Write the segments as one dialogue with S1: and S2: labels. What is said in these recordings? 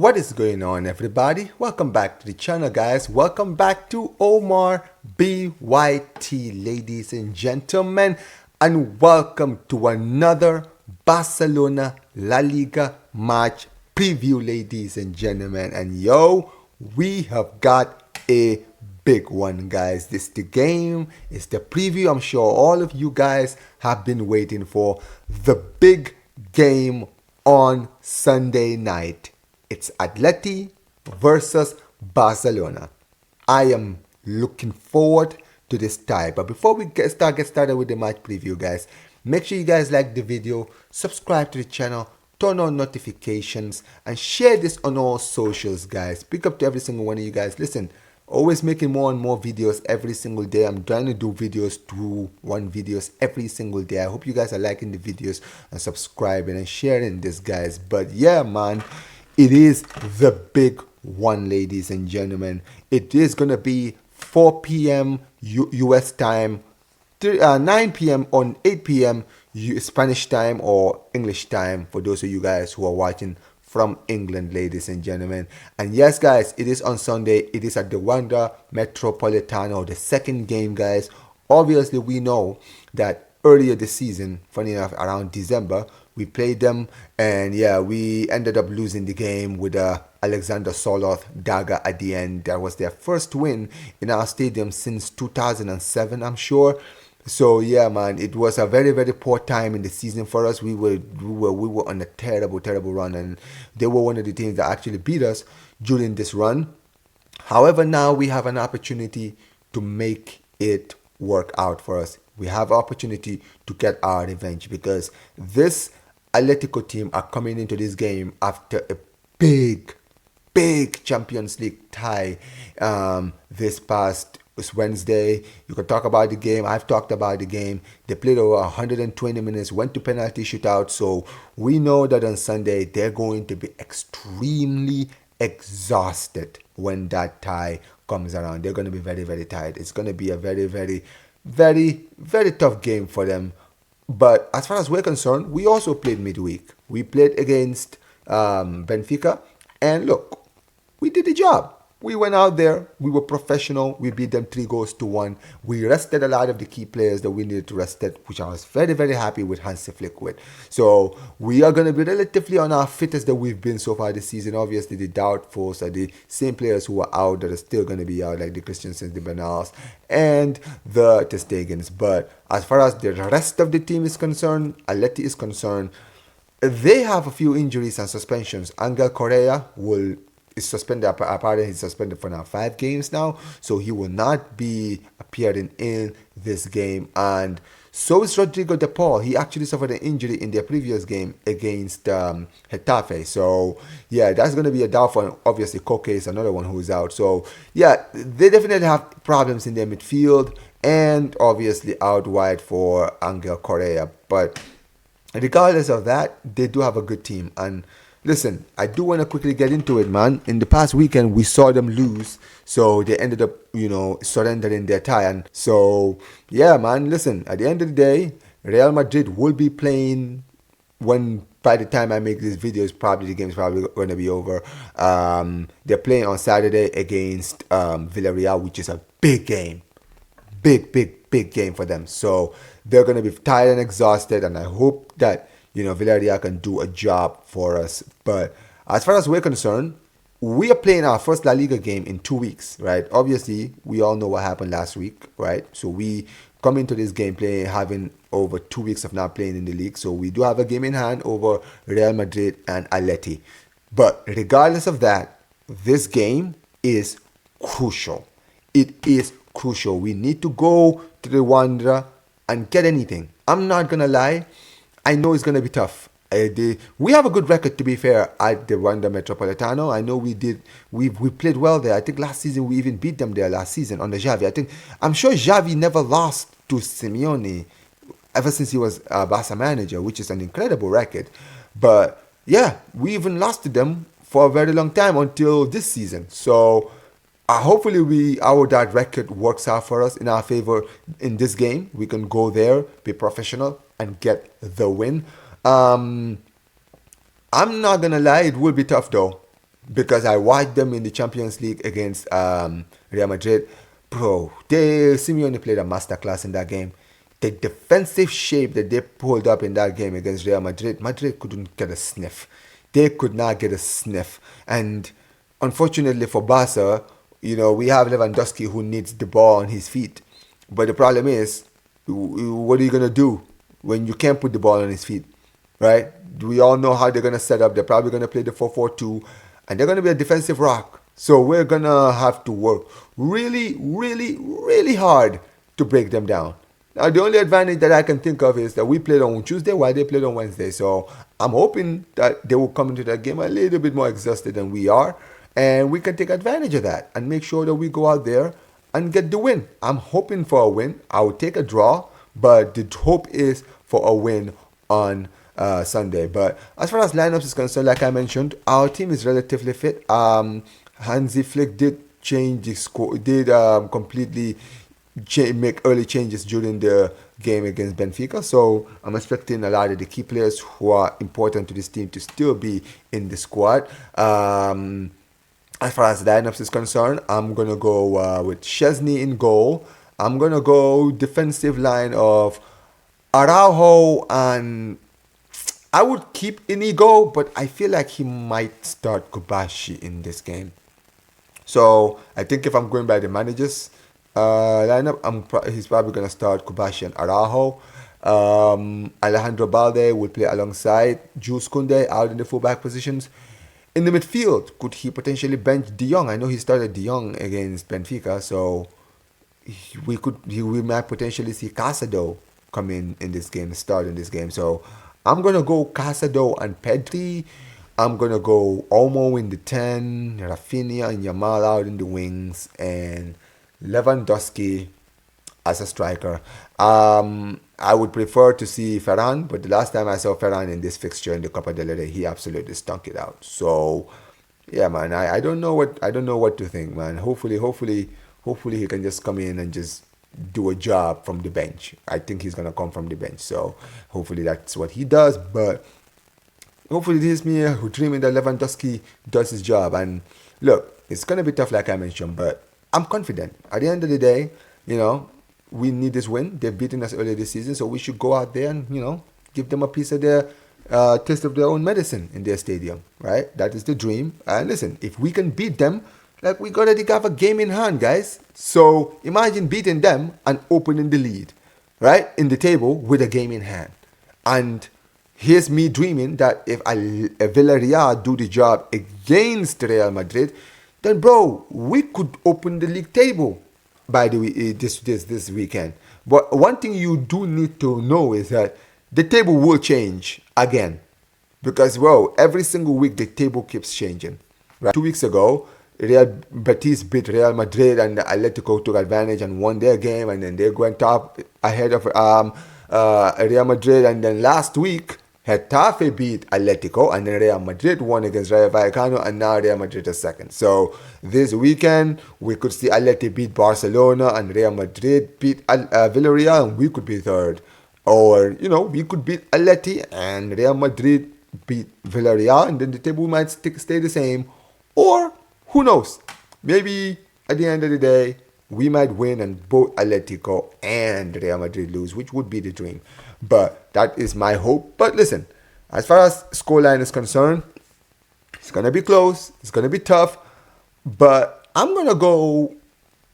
S1: What is going on, everybody? Welcome back to the channel, guys. Welcome back to Omar BYT, ladies and gentlemen, and welcome to another Barcelona La Liga match preview, ladies and gentlemen. And yo, we have got a big one, guys. This is the game, it's the preview I'm sure all of you guys have been waiting for. The big game on Sunday night. It's Atleti versus Barcelona. I am looking forward to this tie. But before we get started with the match preview, guys, make sure you guys like the video, subscribe to the channel, turn on notifications, and share this on all socials, guys. Pick up to every single one of you guys. Listen, always making more and more videos every single day. I'm trying to do videos, 2-1 videos every single day. I hope you guys are liking the videos and subscribing and sharing this, guys. But yeah, man, it is the big one, ladies and gentlemen. It is going to be 4 p.m. US time, 9 p.m. on 8 p.m. Spanish time or English time for those of you guys who are watching from England, ladies and gentlemen. And yes, guys, it is on Sunday. It is at the Wanda Metropolitano, the second game, guys. Obviously, we know that earlier this season, funny enough, around December, we played them, and yeah, we ended up losing the game with Alexander Soloth dagger at the end. That was their first win in our stadium since 2007, I'm sure. So yeah, man, it was a very, very poor time in the season for us. We were on a terrible run, and they were one of the teams that actually beat us during this run. However, now we have an opportunity to make it work out for us. We have opportunity to get our revenge, because this Atletico team are coming into this game after a big Champions League tie this past Wednesday. You can talk about the game. I've talked about the game. They played over 120 minutes, went to penalty shootout. So we know that on Sunday they're going to be extremely exhausted when that tie comes around. They're going to be very tired. It's going to be a very tough game for them. But as far as we're concerned, we also played midweek. We played against Benfica, and look, we did the job. We went out there, we were professional, we beat them 3-1. We rested a lot of the key players that we needed to rest, which I was very happy with Hansi Flick with. So we are going to be relatively on our fittest that we've been so far this season. Obviously, the doubtfuls are the same players who are out that are still going to be out, like the Christiansens, the Bernals, and the Ter Stegens. But as far as the rest of the team is concerned, Atleti is concerned, they have a few injuries and suspensions. Angel Correa is suspended. Apparently, he's suspended for now 5 games now, so he will not be appearing in this game. And so is Rodrigo De Paul. He actually suffered an injury in their previous game against Getafe. So yeah, that's going to be a downfall. Obviously, Koke is another one who's out. So yeah, they definitely have problems in their midfield, and obviously out wide for Angel Correa. But regardless of that, they do have a good team. And listen, I do want to quickly get into it, man. In the past weekend, we saw them lose, so they ended up, surrendering their tie. And so, yeah, man, listen, at the end of the day, Real Madrid will be playing by the time I make this video, the game's probably going to be over. They're playing on Saturday against Villarreal, which is a big game. Big game for them. So they're going to be tired and exhausted, and I hope that Villarreal can do a job for us. But as far as we're concerned, we are playing our first La Liga game in 2 weeks, right? Obviously, we all know what happened last week, right? So we come into this game having over 2 weeks of not playing in the league. So we do have a game in hand over Real Madrid and Atleti. But regardless of that, this game is crucial. It is crucial. We need to go to the Wanda and get anything. I'm not going to lie. I know it's going to be tough. We have a good record, to be fair, at the Wanda Metropolitano. I know we played well there. I think last season we even beat them there last season under Xavi. I'm sure Xavi never lost to Simeone ever since he was a Barça manager, which is an incredible record. But yeah, we even lost to them for a very long time until this season. So hopefully that record works out for us in our favor in this game. We can go there, be professional, and get the win. I'm not gonna lie, it will be tough though. because I watched them in the Champions League against Real Madrid. Bro, Simeone played a masterclass in that game. The defensive shape that they pulled up in that game against Real Madrid, Madrid couldn't get a sniff. They could not get a sniff. And unfortunately for Barca, we have Lewandowski who needs the ball on his feet. But the problem is, what are you going to do when you can't put the ball on his feet, right? We all know how they're going to set up. They're probably going to play the 4-4-2, and they're going to be a defensive rock. So we're going to have to work really, really, really hard to break them down. Now, the only advantage that I can think of is that we played on Tuesday while they played on Wednesday. So I'm hoping that they will come into that game a little bit more exhausted than we are, and we can take advantage of that and make sure that we go out there and get the win. I'm hoping for a win. I would take a draw, but the hope is for a win on Sunday. But as far as lineups is concerned, like I mentioned, our team is relatively fit. Hansi Flick did change the score, completely make early changes during the game against Benfica. So I'm expecting a lot of the key players who are important to this team to still be in the squad. As far as the lineups is concerned, I'm going to go with Chesney in goal. I'm going to go defensive line of Araujo, and I would keep Inigo, but I feel like he might start Kobashi in this game. So I think if I'm going by the manager's lineup, he's probably going to start Kobashi and Araujo. Alejandro Balde will play alongside Jules Koundé out in the fullback positions. In the midfield, could he potentially bench De Jong? I know he started De Jong against Benfica, so we might potentially see Casado come in this game, start in this game. So I'm going to go Casado and Pedri. I'm going to go Olmo in the 10, Rafinha and Yamal out in the wings, and Lewandowski as a striker. I would prefer to see Ferran, but the last time I saw Ferran in this fixture in the Copa del Rey, he absolutely stunk it out. So, yeah, man, I don't know what to think, man. Hopefully he can just come in and just do a job from the bench. I think he's gonna come from the bench, so hopefully that's what he does. But hopefully this is me who dreaming that Lewandowski does his job. And look, it's gonna be tough, like I mentioned, but I'm confident. At the end of the day, we need this win. They've beaten us earlier this season, so we should go out there and, give them a piece of their taste of their own medicine in their stadium, right? That is the dream. And listen, if we can beat them, like, we already got a game in hand, guys. So imagine beating them and opening the lead, right, in the table with a game in hand. And here's me dreaming that if Villarreal do the job against Real Madrid, then, bro, we could open the league table by this weekend. But one thing you do need to know is that the table will change again, because, bro, every single week the table keeps changing. Right? 2 weeks ago, Real Betis beat Real Madrid, and Atletico took advantage and won their game, and then they went up ahead of Real Madrid. And then last week, Getafe beat Atletico, and then Real Madrid won against Rayo Vallecano, and now Real Madrid is second. So this weekend, we could see Atleti beat Barcelona, and Real Madrid beat Villarreal, and we could be third. Or, we could beat Atleti, and Real Madrid beat Villarreal, and then the table might stay the same. Or, who knows? Maybe at the end of the day, we might win and both Atletico and Real Madrid lose, which would be the dream. But that is my hope. But listen, as far as scoreline is concerned, it's going to be close. It's going to be tough. But I'm going to go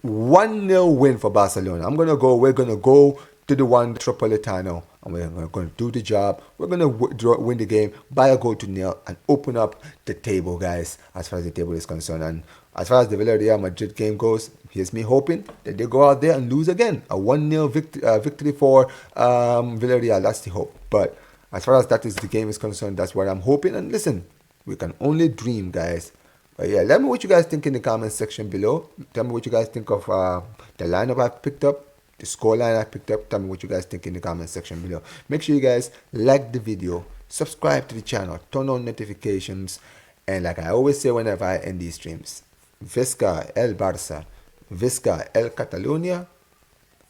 S1: 1-0 win for Barcelona. We're going to go to the one Metropolitano, and we're going to do the job. We're going to win the game by a goal to nil and open up the table, guys, as far as the table is concerned. And as far as the Villarreal Madrid game goes, here's me hoping that they go out there and lose again. A 1-0 victory for Villarreal. That's the hope. But as far as the game is concerned, that's what I'm hoping. And listen, we can only dream, guys. But yeah, let me know what you guys think in the comment section below. Tell me what you guys think of the lineup I picked up, the scoreline I picked up. Tell me what you guys think in the comment section below. Make sure you guys like the video, subscribe to the channel, turn on notifications, and like I always say whenever I end these streams, Visca el Barça, Visca el Catalunya,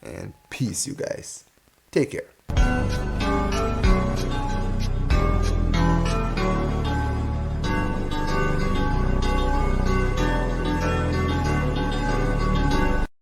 S1: and peace, you guys. Take care.